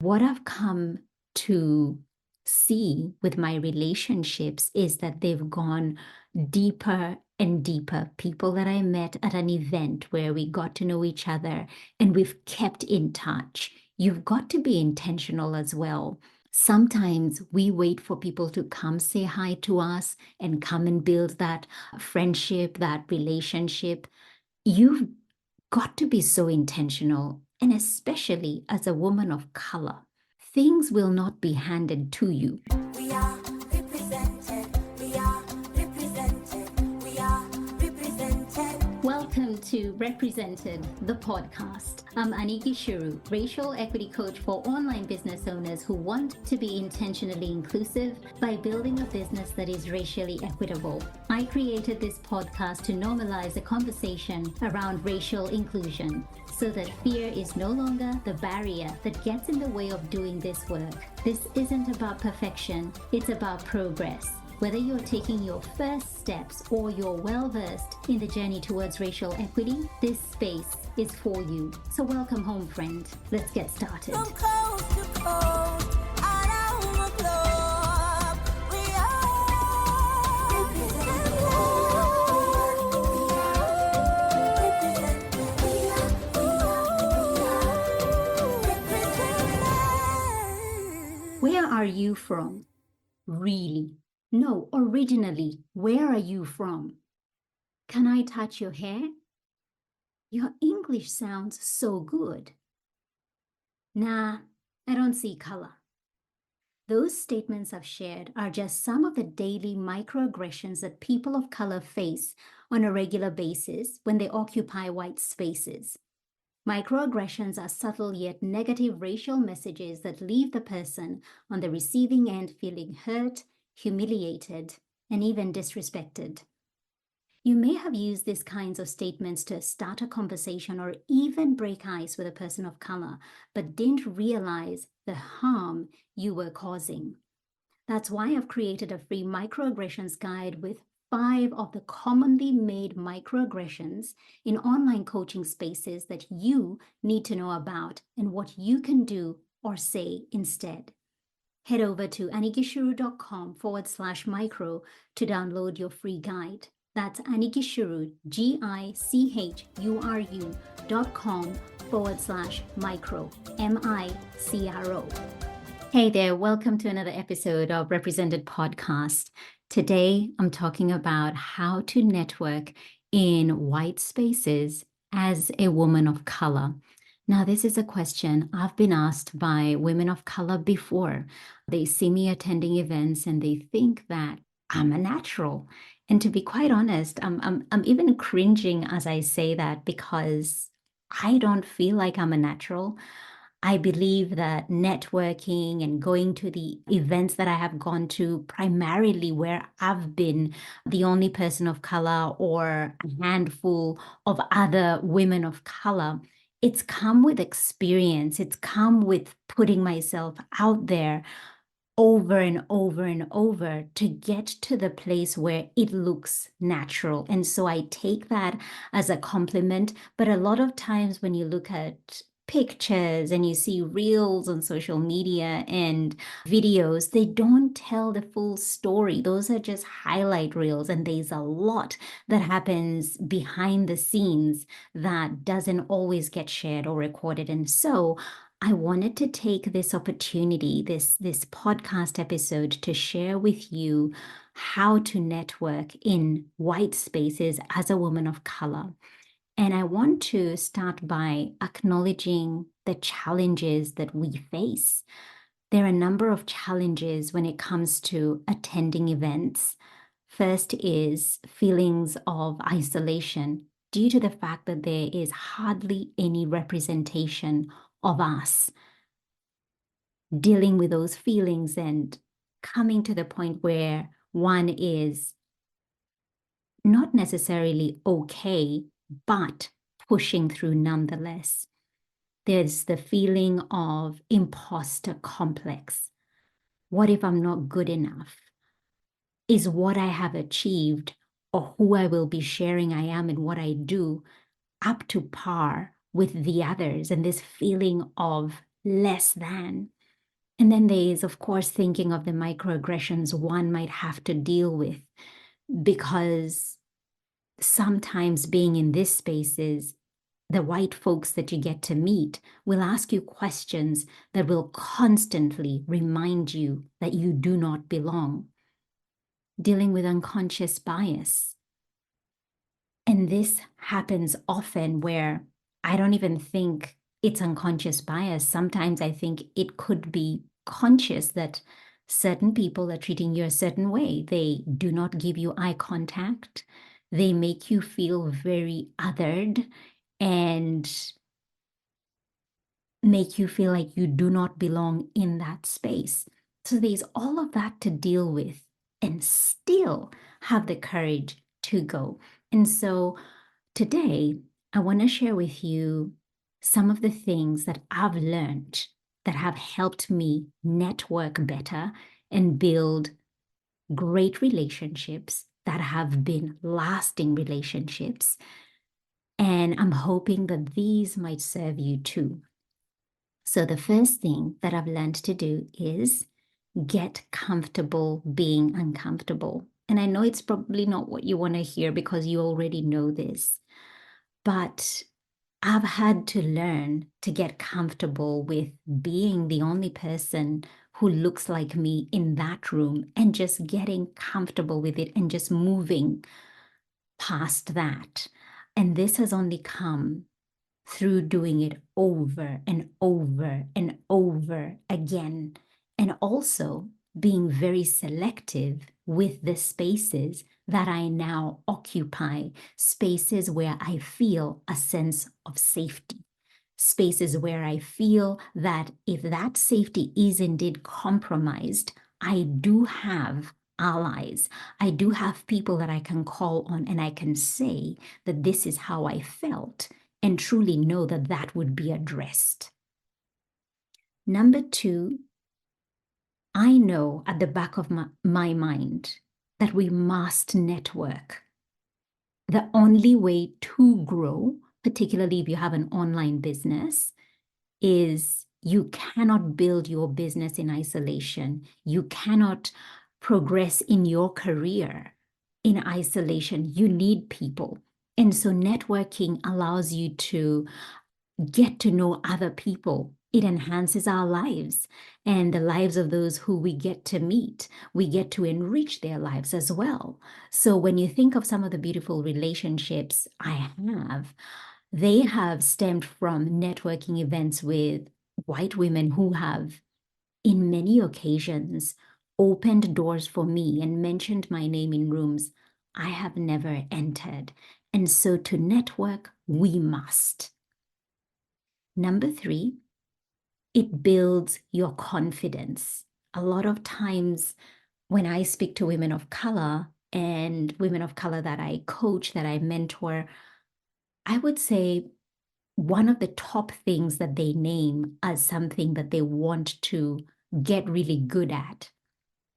What I've come to see with my relationships is that they've gone deeper and deeper. People that I met at an event where we got to know each other and we've kept in touch. You've got to be intentional as well. Sometimes we wait for people to come say hi to us and come and build that friendship, that relationship. You've got to be so intentional, and especially as a woman of color. Things will not be handed to you. We are represented. We are represented. We are represented. Welcome to Represented, the podcast. I'm Aniki Shuru, racial equity coach for online business owners who want to be intentionally inclusive by building a business that is racially equitable. I created this podcast to normalize a conversation around racial inclusion so that fear is no longer the barrier that gets in the way of doing this work. This isn't about perfection, it's about progress. Whether you're taking your first steps or you're well-versed in the journey towards racial equity, this space is for you. So welcome home, friend. Let's get started. From coast to coast, around the globe, we are represented. Where are you from? Really? No, originally, where are you from? Can I touch your hair? Your English sounds so good. Nah, I don't see color. Those statements I've shared are just some of the daily microaggressions that people of color face on a regular basis when they occupy white spaces. Microaggressions are subtle yet negative racial messages that leave the person on the receiving end feeling hurt, humiliated, and even disrespected. You may have used these kinds of statements to start a conversation or even break ice with a person of color, but didn't realize the harm you were causing. That's why I've created a free microaggressions guide with 5 of the commonly made microaggressions in online coaching spaces that you need to know about and what you can do or say instead. Head over to anikishuru.com/micro to download your free guide. That's Anikishuru, GICHURU.com/micro, MICRO. Hey there, welcome to another episode of Represented Podcast. Today, I'm talking about how to network in white spaces as a woman of color. Now, this is a question I've been asked by women of color before. They see me attending events and they think that I'm a natural. And to be quite honest, I'm even cringing as I say that because I don't feel like I'm a natural. I believe that networking and going to the events that I have gone to, primarily where I've been the only person of color or a handful of other women of color, it's come with experience. It's come with putting myself out there over and over and over to get to the place where it looks natural. And so I take that as a compliment. But a lot of times when you look at pictures and you see reels on social media and videos, they don't tell the full story. Those are just highlight reels, and there's a lot that happens behind the scenes that doesn't always get shared or recorded. And so I wanted to take this opportunity, this podcast episode, to share with you how to network in white spaces as a woman of color. And I want to start by acknowledging the challenges that we face. There are a number of challenges when it comes to attending events. First is feelings of isolation due to the fact that there is hardly any representation of us. Dealing with those feelings and coming to the point where one is not necessarily okay, but pushing through nonetheless. There's the feeling of imposter complex. What if I'm not good enough? Is what I have achieved or who I will be sharing I am and what I do up to par with the others? And this feeling of less than. And then there is, of course, thinking of the microaggressions one might have to deal with, because sometimes being in these spaces, the white folks that you get to meet will ask you questions that will constantly remind you that you do not belong. Dealing with unconscious bias. And this happens often where I don't even think it's unconscious bias. Sometimes I think it could be conscious that certain people are treating you a certain way. They do not give you eye contact. They make you feel very othered and make you feel like you do not belong in that space. So there's all of that to deal with and still have the courage to go. And so today, I want to share with you some of the things that I've learned that have helped me network better and build great relationships that have been lasting relationships. And I'm hoping that these might serve you too. So, the first thing that I've learned to do is get comfortable being uncomfortable. And I know it's probably not what you want to hear because you already know this, but I've had to learn to get comfortable with being the only person who looks like me in that room and just getting comfortable with it and just moving past that. And this has only come through doing it over and over and over again. And also being very selective with the spaces that I now occupy, spaces where I feel a sense of safety, spaces where I feel that if that safety is indeed compromised, I do have allies. I do have people that I can call on and I can say that this is how I felt and truly know that that would be addressed. Number two, I know at the back of my mind that we must network. The only way to grow, particularly if you have an online business, is you cannot build your business in isolation. You cannot progress in your career in isolation. You need people. And so networking allows you to get to know other people. It enhances our lives and the lives of those who we get to meet. We get to enrich their lives as well. So when you think of some of the beautiful relationships I have, they have stemmed from networking events with white women who have, in many occasions, opened doors for me and mentioned my name in rooms I have never entered. And so to network, we must. Number three, it builds your confidence. A lot of times when I speak to women of color and women of color that I coach, that I mentor, I would say one of the top things that they name as something that they want to get really good at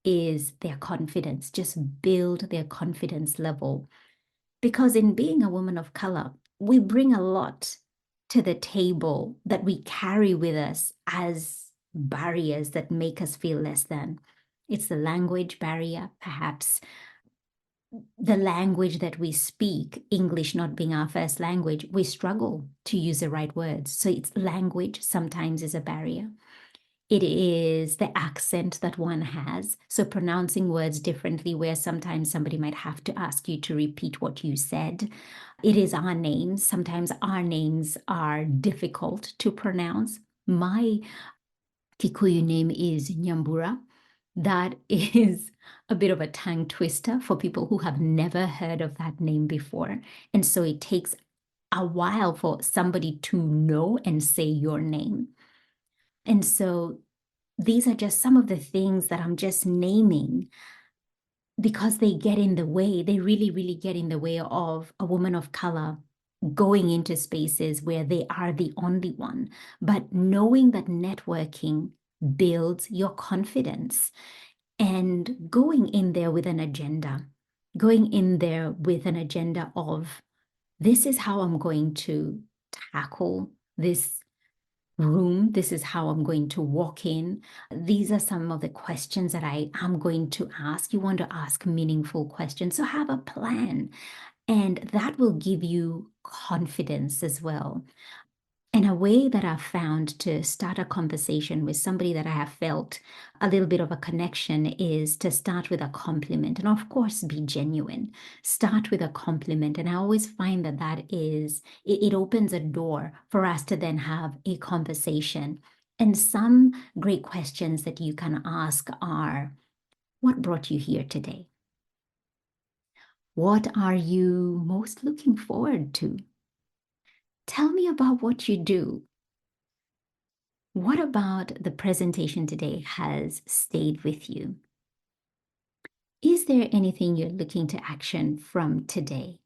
is their confidence, just build their confidence level. Because in being a woman of color, we bring a lot to the table that we carry with us as barriers that make us feel less than. It's the language barrier, perhaps the language that we speak, English not being our first language, we struggle to use the right words. So it's language sometimes is a barrier. It is the accent that one has. So pronouncing words differently, where sometimes somebody might have to ask you to repeat what you said. It is our names. Sometimes our names are difficult to pronounce. My Kikuyu name is Nyambura. That is a bit of a tongue twister for people who have never heard of that name before. And so it takes a while for somebody to know and say your name. And so these are just some of the things that I'm just naming because they get in the way. They really, really get in the way of a woman of color going into spaces where they are the only one. But knowing that networking builds your confidence and going in there with an agenda, going in there with an agenda of this is how I'm going to tackle this room. This is how I'm going to walk in. These are some of the questions that I am going to ask. You want to ask meaningful questions. So have a plan, and that will give you confidence as well. And a way that I've found to start a conversation with somebody that I have felt a little bit of a connection is to start with a compliment. And of course, be genuine. Start with a compliment. And I always find that it opens a door for us to then have a conversation. And some great questions that you can ask are, what brought you here today? What are you most looking forward to? Tell me about what you do. What about the presentation today has stayed with you? Is there anything you're looking to action from today?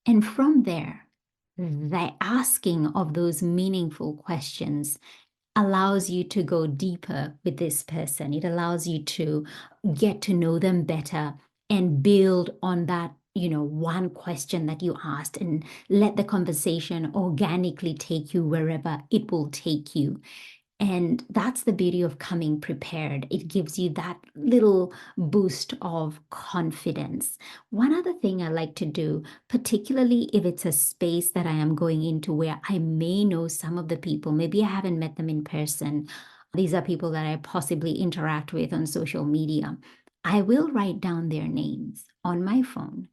And from there, the asking of those meaningful questions allows you to go deeper with this person. It allows you to get to know them better and build on that, one question that you asked, and let the conversation organically take you wherever it will take you. And that's the beauty of coming prepared. It gives you that little boost of confidence. One other thing I like to do, particularly if it's a space that I am going into where I may know some of the people, maybe I haven't met them in person. These are people that I possibly interact with on social media. I will write down their names on my phone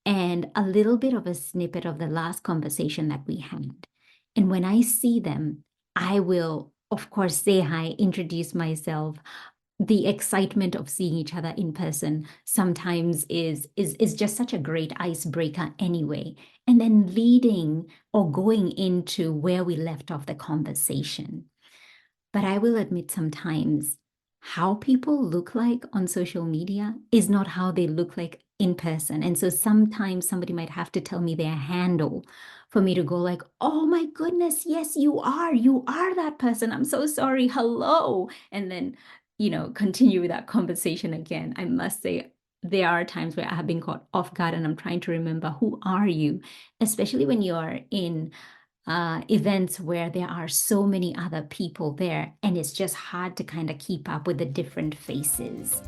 and a little bit of a snippet of the last conversation that we had. And when I see them, I will, of course, say hi, introduce myself. The excitement of seeing each other in person sometimes is just such a great icebreaker anyway. And then leading or going into where we left off the conversation. But I will admit sometimes how people look like on social media is not how they look like in person. And so sometimes somebody might have to tell me their handle for me to go like, oh my goodness, yes, you are that person. I'm so sorry. Hello. And then, continue that conversation again. I must say, there are times where I have been caught off guard and I'm trying to remember, who are you? Especially when you are in events where there are so many other people there, and it's just hard to kind of keep up with the different faces.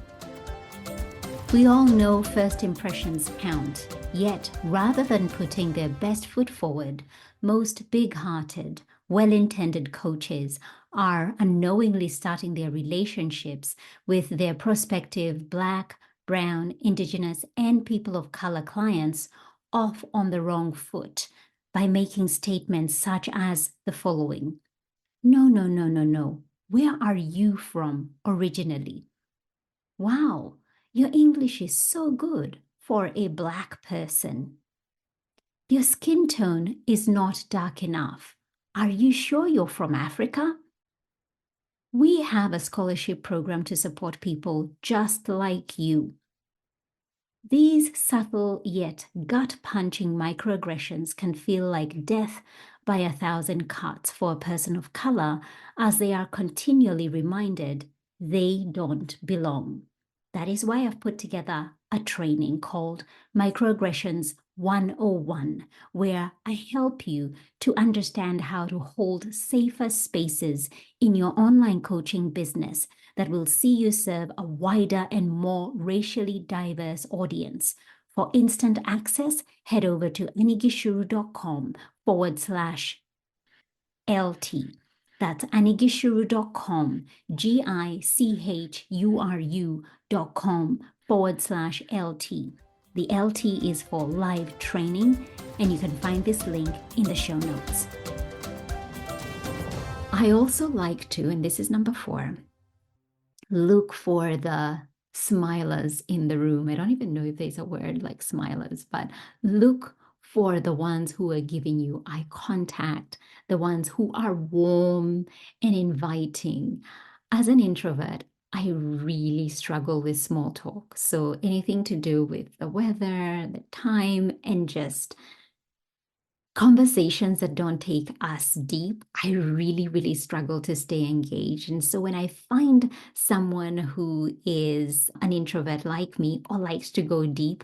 We all know first impressions count, yet rather than putting their best foot forward, most big-hearted, well-intended coaches are unknowingly starting their relationships with their prospective Black, Brown, Indigenous, and people of color clients off on the wrong foot by making statements such as the following: no, no, no, no, no. Where are you from originally? Wow, your English is so good for a Black person. Your skin tone is not dark enough. Are you sure you're from Africa? We have a scholarship program to support people just like you. These subtle yet gut-punching microaggressions can feel like death by 1,000 cuts for a person of color, as they are continually reminded they don't belong. That is why I've put together a training called Microaggressions 101, where I help you to understand how to hold safer spaces in your online coaching business that will see you serve a wider and more racially diverse audience. For instant access, head over to anigishuru.com/LT. That's anigishuru.com, GICHURU.com/LT. The LT is for live training, and you can find this link in the show notes. I also like to, and this is number 4, look for the smilers in the room. I don't even know if there's a word like smilers, but look for the ones who are giving you eye contact, the ones who are warm and inviting. As an introvert, I really struggle with small talk. So anything to do with the weather, the time, and just conversations that don't take us deep, I really, really struggle to stay engaged. And so when I find someone who is an introvert like me or likes to go deep,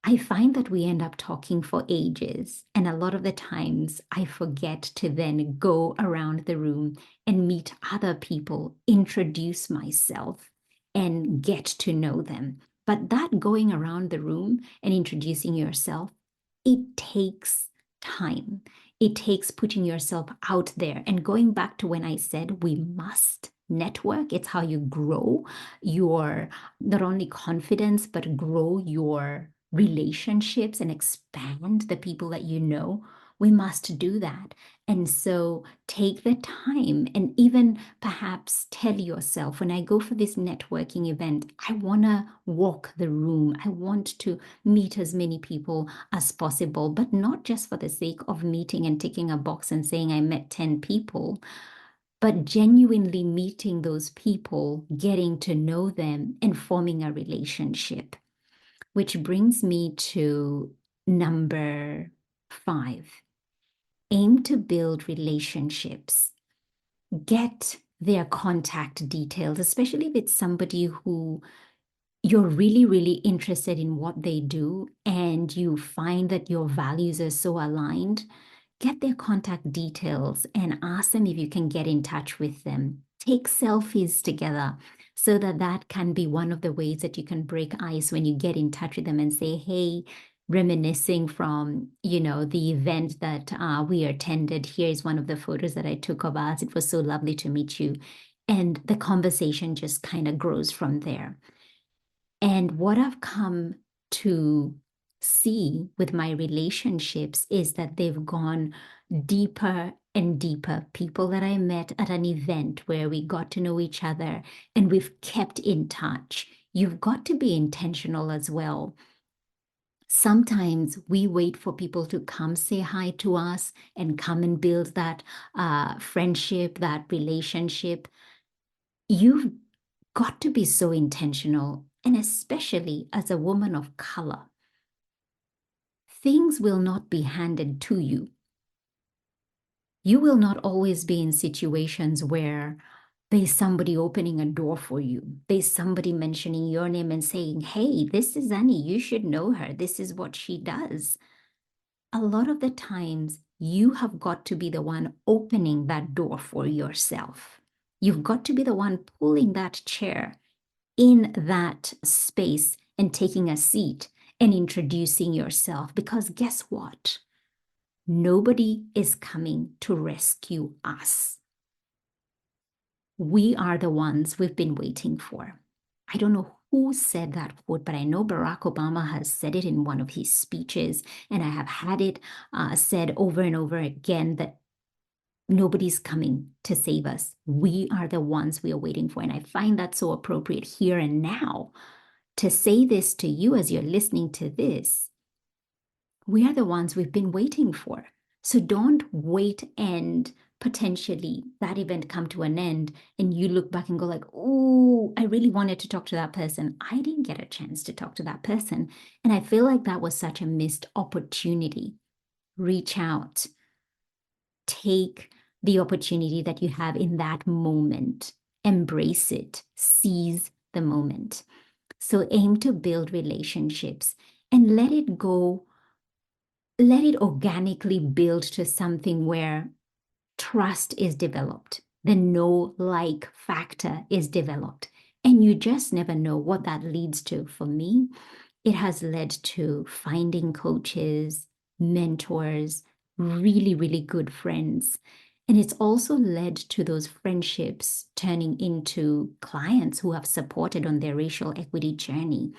I find that we end up talking for ages. And a lot of the times I forget to then go around the room and meet other people, introduce myself, and get to know them. But that going around the room and introducing yourself, it takes time. It takes putting yourself out there. And going back to when I said we must network, it's how you grow your not only confidence, but grow your relationships and expand the people that you know. We must do that. And so take the time and even perhaps tell yourself, when I go for this networking event, I want to walk the room. I want to meet as many people as possible, but not just for the sake of meeting and ticking a box and saying I met 10 people, but genuinely meeting those people, getting to know them, and forming a relationship. Which brings me to number 5. Aim to build relationships. Get their contact details, especially if it's somebody who you're really, really interested in what they do and you find that your values are so aligned. Get their contact details and ask them if you can get in touch with them. Take selfies together so that that can be one of the ways that you can break ice when you get in touch with them and say, hey, reminiscing from, the event that we attended. Here's one of the photos that I took of us. It was so lovely to meet you. And the conversation just kind of grows from there. And what I've come to see with my relationships is that they've gone deeper and deeper. People that I met at an event where we got to know each other and we've kept in touch. You've got to be intentional as well. Sometimes we wait for people to come say hi to us and come and build that friendship, that relationship. You've got to be so intentional, and especially as a woman of color. Things will not be handed to you. You will not always be in situations where there's somebody opening a door for you. There's somebody mentioning your name and saying, hey, this is Annie. You should know her. This is what she does. A lot of the times, you have got to be the one opening that door for yourself. You've got to be the one pulling that chair in that space and taking a seat and introducing yourself. Because guess what? Nobody is coming to rescue us. We are the ones we've been waiting for. I don't know who said that quote, but I know Barack Obama has said it in one of his speeches, and I have had it said over and over again that nobody's coming to save us. We are the ones we are waiting for. And I find that so appropriate here and now to say this to you as you're listening to this. We are the ones we've been waiting for. So don't wait and potentially that event come to an end and you look back and go like, oh, I really wanted to talk to that person. I didn't get a chance to talk to that person. And I feel like that was such a missed opportunity. Reach out. Take the opportunity that you have in that moment. Embrace it. Seize the moment. So aim to build relationships and let it go. Let it organically build to something where trust is developed. The know-like factor is developed. And you just never know what that leads to. For me, it has led to finding coaches, mentors, really, really good friends. And it's also led to those friendships turning into clients who have supported on their racial equity journey.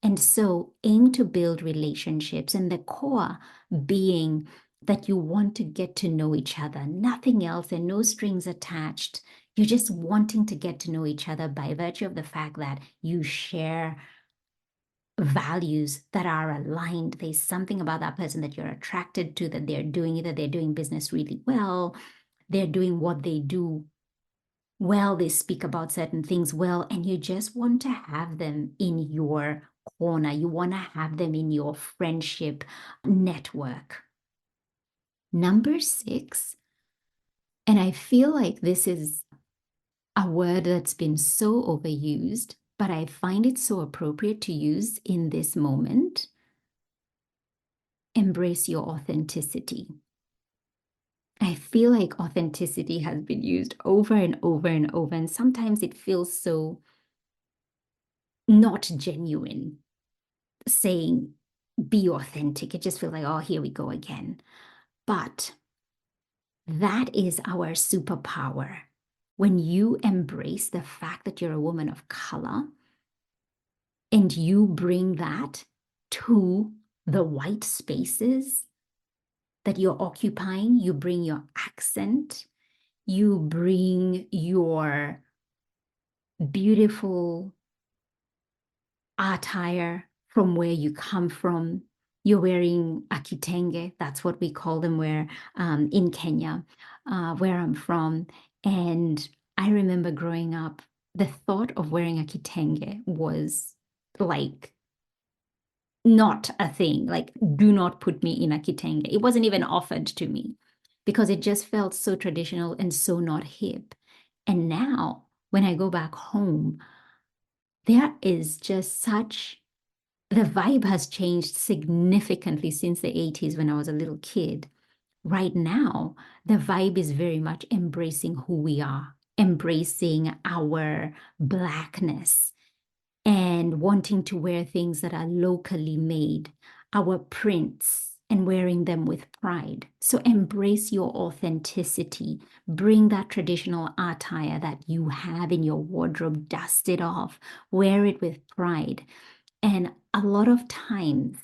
And so aim to build relationships, and the core being that you want to get to know each other, nothing else, and no strings attached. You're just wanting to get to know each other by virtue of the fact that you share values that are aligned. There's something about that person that you're attracted to, that they're doing, either they're doing business really well, they're doing what they do well, they speak about certain things well, and you just want to have them in your corner. You want to have them in your friendship network. Number 6, and I feel like this is a word that's been so overused, but I find it so appropriate to use in this moment. embrace your authenticity. I feel like authenticity has been used over and over and over, and sometimes it feels so not genuine. Saying be authentic, it just feels like, oh, here we go again. But that is our superpower. When you embrace the fact that you're a woman of color and you bring that to the white spaces that you're occupying, you bring your accent, you bring your beautiful attire from where you come from. You're wearing a kitenge, that's what we call them where in Kenya, where I'm from. And I remember growing up, the thought of wearing a kitenge was like not a thing. Like, do not put me in a kitenge. It wasn't even offered to me because it just felt so traditional and so not hip. And now, when I go back home, there is just such the vibe has changed significantly since the 80s when I was a little kid. Right now, the vibe is very much embracing who we are, embracing our blackness, and wanting to wear things that are locally made, our prints, and wearing them with pride. So embrace your authenticity. Bring that traditional attire that you have in your wardrobe, dust it off, wear it with pride. And a lot of times,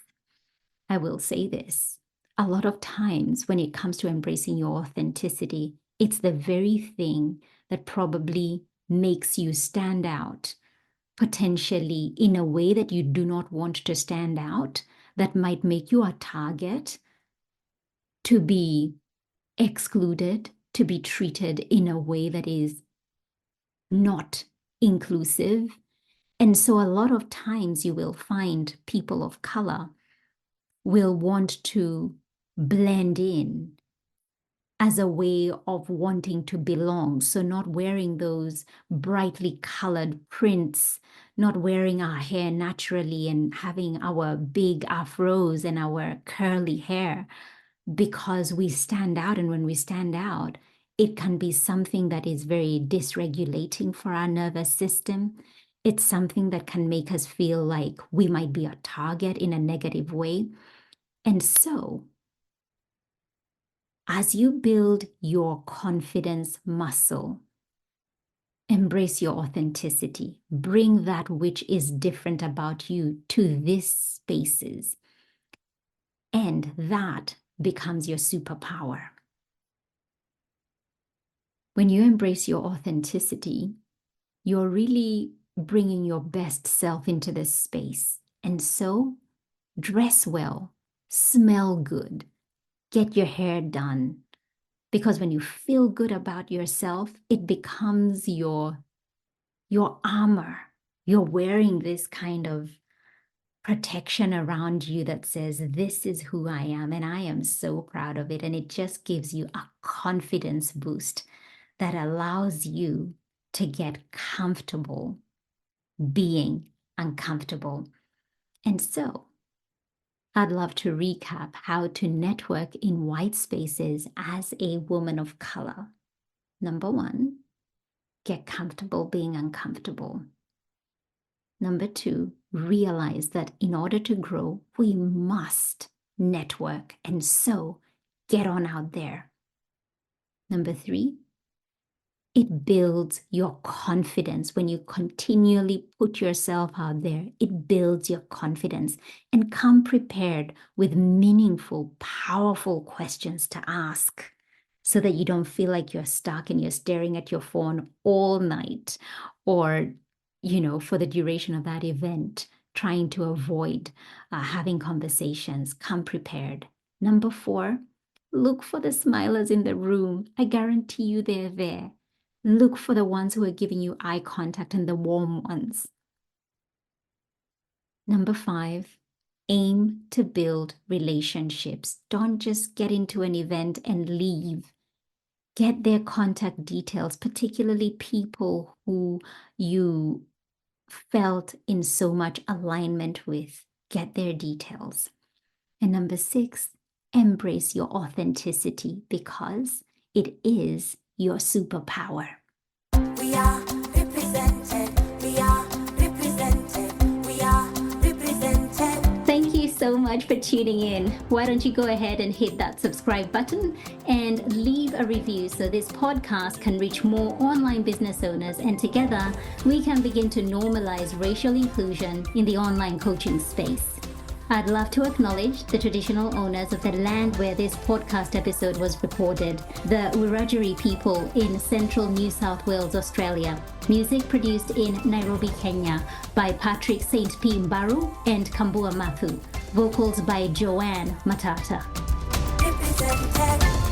I will say this, a lot of times when it comes to embracing your authenticity, it's the very thing that probably makes you stand out, potentially in a way that you do not want to stand out, that might make you a target to be excluded, to be treated in a way that is not inclusive. And so a lot of times you will find people of color will want to blend in as a way of wanting to belong. So not wearing those brightly colored prints, not wearing our hair naturally and having our big afros and our curly hair because we stand out. And when we stand out, it can be something that is very dysregulating for our nervous system. It's something that can make us feel like we might be a target in a negative way. And so, as you build your confidence muscle, embrace your authenticity. Bring that which is different about you to these spaces. And that becomes your superpower. When you embrace your authenticity, you're really bringing your best self into this space. And so, dress well, smell good, get your hair done. Because when you feel good about yourself, it becomes your armor. You're wearing this kind of protection around you that says, this is who I am, and I am so proud of it. And it just gives you a confidence boost that allows you to get comfortable being uncomfortable. And so, I'd love to recap how to network in white spaces as a woman of color. Number one, get comfortable being uncomfortable. Number two, realize that in order to grow, we must network. And so get on out there. Number three, it builds your confidence when you continually put yourself out there. It builds your confidence, and come prepared with meaningful, powerful questions to ask so that you don't feel like you're stuck and you're staring at your phone all night or, for the duration of that event, trying to avoid having conversations. Come prepared. Number four, look for the smilers in the room. I guarantee you they're there. Look for the ones who are giving you eye contact and the warm ones. Number five, aim to build relationships. Don't just get into an event and leave. Get their contact details, particularly people who you felt in so much alignment with. Get their details. And number 6, embrace your authenticity because it is your superpower. We are represented. We are represented. We are represented. Thank you so much for tuning in. Why don't you go ahead and hit that subscribe button and leave a review so this podcast can reach more online business owners, and together we can begin to normalize racial inclusion in the online coaching space. I'd love to acknowledge the traditional owners of the land where this podcast episode was recorded, the Wiradjuri people in central New South Wales, Australia. Music produced in Nairobi, Kenya by Patrick St. Mbaru and Kambua Mathu. Vocals by Joanne Matata. Represented.